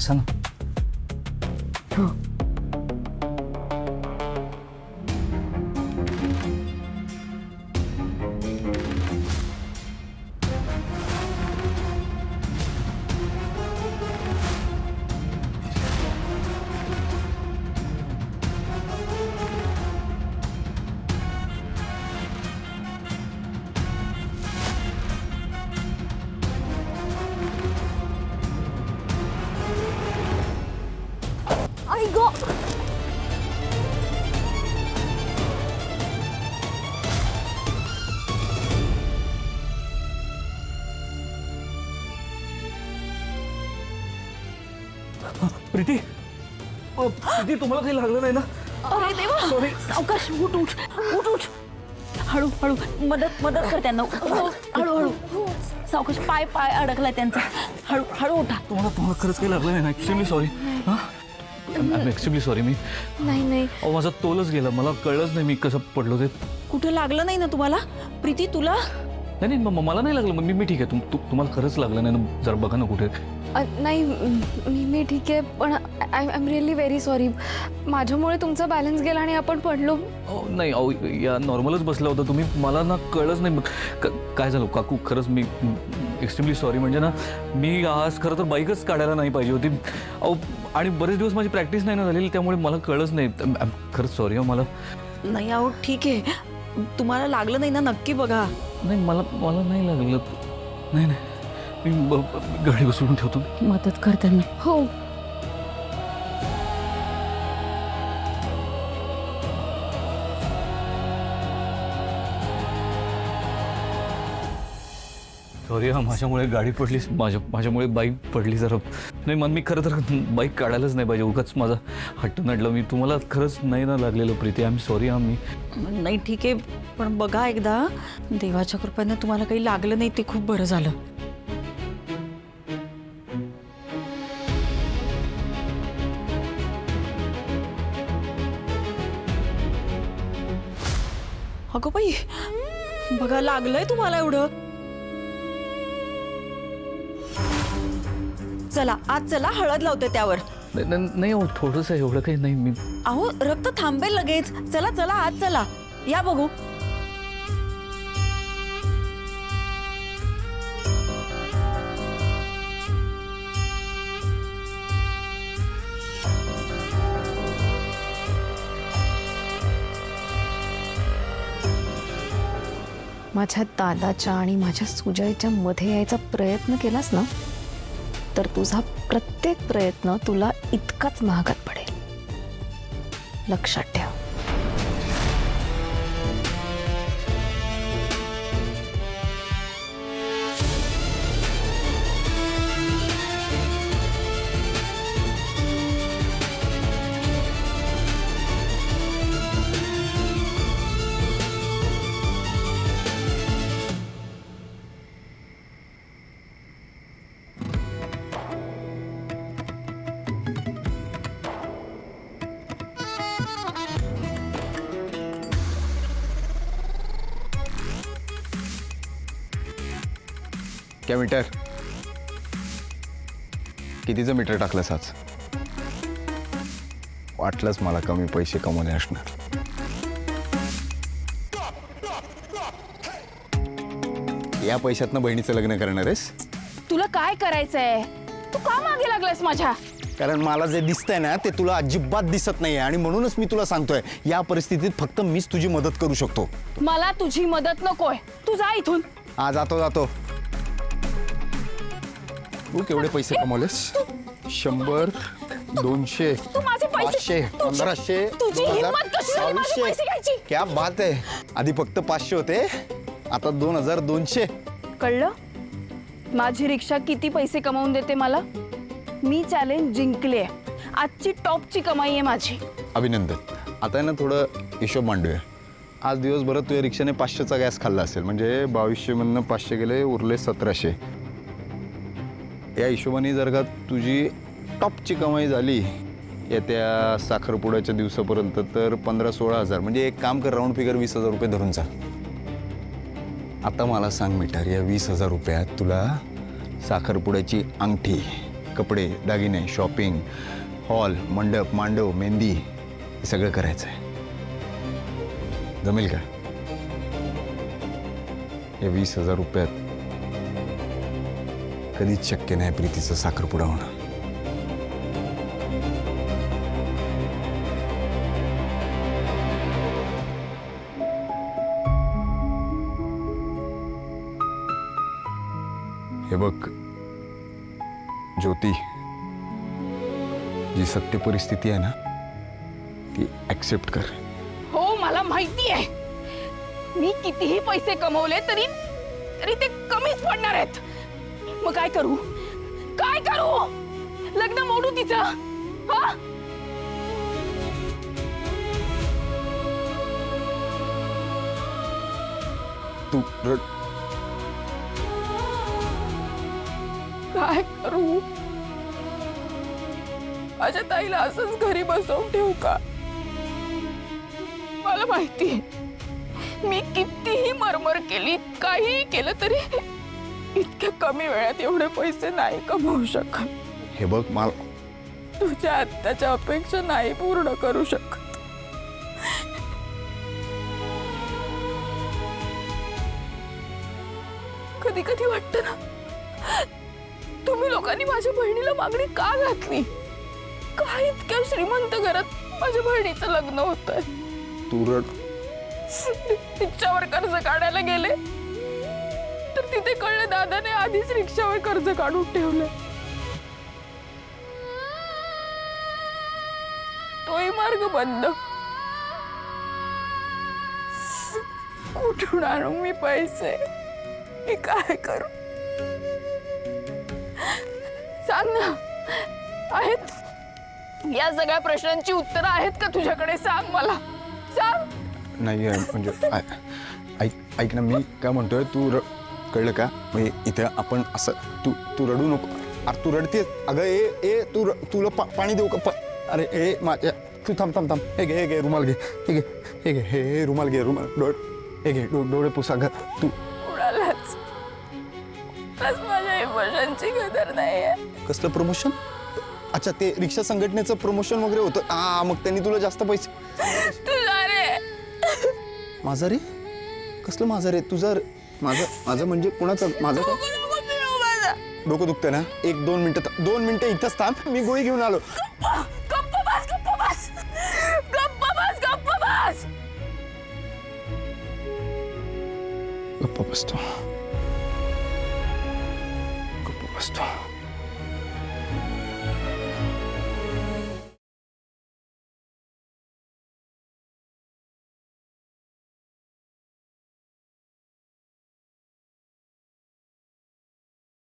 बसा ना. हो. आई गो. प्रीती, प्रीती तुम्हाला काही लागलं नाही ना? अरे देवा. सॉरी. सावकाश. उठ उठ उठ उठ. हळू हळू. मदत मदत कर त्यांना. हळू हळू. सावकाश. पाय पाय अडकलाय त्यांचा. हळू हळू उठा. तुम्हाला खरंच काही लागलं नाही ना? Extremely sorry. Extremely sorry. मी नाही नाही. अहो माझा तोलच गेला, मला कळलंच नाही मी कसं पडलो ते. कुठे लागलं नाही ना तुम्हाला? प्रीती तुला? नाही नाही मला नाही लागलं. मी ठीक आहे. तुम्हाला खरंच लागलं नाही ना? जरा बघा ना कुठे. नाही मी ठीक आहे, पण I am really very sorry. माझ्यामुळे तुमचा बॅलन्स गेला आणि आपण पडलो. नाही अहो या नॉर्मलच बसला होता तुम्ही, मला ना कळलंच नाही. काय झालं काकू, खरंच मी एक्स्ट्रीमली सॉरी. म्हणजे ना मी आज खरं तर बाईकच काढायला नाही पाहिजे होती अहो, आणि बरेच दिवस माझी प्रॅक्टिस नाही ना झालेली, त्यामुळे मला कळलंच नाही. खरंच सॉरी. मला नाही अहो ठीक आहे. तुम्हाला लागलं नाही ना? नक्की बघा. नाही मला नाही लागलं. नाही नाही मी गाडी बसवून ठेवतो. मदत कर त्यांना. हो. सॉरी हा, माझ्यामुळे गाडी पडली, माझ्यामुळे बाईक पडली. जरा नाही मी खरं तर बाईक काढायलाच नाही पाहिजे, उगाच माझा हट्ट नडलं. मी तुम्हाला खरंच नाही ना लागलेलं प्रीती. I am sorry. मी नाही ठीक आहे, पण बघा एकदा, देवाच्या कृपेने तुम्हाला काही लागलं नाही ते खूप बरं झालं. अगं बाई, बघा लागलंय तुम्हाला एवढं. चला आज चला, हळद लावते त्यावर. नाही अहो थोडंसं एवढं काही नाही. मी अहो रक्त थांबेल लगेच. चला चला आज चला, या बघू. माझ्या दादाच्या आणि माझ्या सुजयच्या मध्ये यायचा प्रयत्न केलास ना, तर तुझा प्रत्येक प्रयत्न तुला इतकाच महागात पडेल. लक्षात ठेव. क्या मीटर? कितीचं मीटर टाकलंस आज? वाटलंच मला कमी पैसे कमवले असणार. या पैशातनं बहिणीचं लग्न करणार आहेस? तुला काय करायचंय? तू का मागे लागलास माझ्या? कारण मला जे दिसतंय ना ते तुला अजिबात दिसत नाहीये, आणि म्हणूनच मी तुला सांगतोय या परिस्थितीत फक्त मीच तुझी मदत करू शकतो. मला तुझी मदत नकोय. तू जा इथून. हा जातो. तू केवढे पैसे कमवलेस? 100, 200, तू माझे पैसे, 500, 1500, तुझी हिम्मत कशी झाली माझे पैसे घ्यायची? क्या बात आहे. आधी फक्त 500 होते, आता 2000, 200. कळलं? माझी रिक्षा किती पैसे कमावून देते मला? मी चॅलेंज जिंकले. आजची टॉपची कमाई आहे माझी. अभिनंदन. आता आहे ना थोडं हिशोब मांडूया. आज दिवसभरात तुझ्या रिक्षाने 500चा गॅस खाल्ला असेल, म्हणजे 2200 मधनं 500 गेले, उरले 1700. या हिशोबाने जर का तुझी टॉपची कमाई झाली येत्या साखरपुड्याच्या दिवसापर्यंत, तर 15-16 हजार, म्हणजे एक काम कर, राऊंड फिगर 20,000 रुपये धरून जा. आता मला सांग मीटर, या 20,000 रुपयात तुला साखरपुड्याची अंगठी, कपडे, दागिने, शॉपिंग, हॉल, मंडप, मांडव, मेहंदी हे सगळं करायचं आहे. जमेल का? या 20,000 रुपयात कधीच शक्य नाही प्रीतीचा साखरपुडा होणं. हे बघ ज्योती, जी सत्य परिस्थिती आहे ना ती ऍक्सेप्ट कर. हो मला माहिती आहे. मी कितीही पैसे कमवले तरी तरी ते कमीच पडणार आहेत. मग काय करू? काय करू? लग्न मोडू तिचं? हा? तू रड. काय करू? माझ्या ताईला असंच घरी बसवून ठेवू का? मला माहितीये मी कितीही मरमर केली, काहीही केलं तरी इतक्या कमी वेळात एवढे पैसे नाही कमवू शकत. हे बघ मला तुझ्या आत्ताच्या अपेक्षा नाही पूर्ण करू शकत. कधी कधी वाटतं ना, तुम्ही लोकांनी माझ्या बहिणीला मागणी का घातली? का इतक्या श्रीमंत घरात माझ्या बहिणीचं लग्न होतंय? तू रड. रिक्षावर कर्ज काढायला गेले तर तिथे कळलं दादाने आधीच रिक्षावर कर्ज काढून ठेवलं. तोही मार्ग बंद. कुठून आणू मी पैसे? मी काय करू? सांग ना, आहेत या सगळ्या प्रश्नांची उत्तरं आहेत का तुझ्याकडे? सांग मला, सांग. नाही म्हणजे ऐक ऐक ना, मी काय म्हणतोय, तू कळलं का? म्हणजे इथे आपण असं तू तू रडू नको. अरे तू रडतेस. अगं ए तुला पाणी देऊ का? अरे ए माझ्या, तू थांब. हे घे रुमाल घे. हे घे हे रुमाल घे. रुमाल हे घे डोळे पुस. अगं तू उडालाच. बस माझ्या इमोशनची कदर नाहीये. कसलं प्रमोशन? अच्छा, ते रिक्षा संघटनेचं प्रमोशन वगैरे होतं. मग त्यांनी तुला जास्त पैसे. तुझा रे. माझा रे? कसलं माझा रे? तुझा माझं म्हणजे कोणाचं? माझं काय? डोकं दुखतं ना? 1-2 मिनिटं, 2 मिनिटं इथंच थांब, मी गोळी घेऊन आलो. गप्प बस. गप्प बसतो.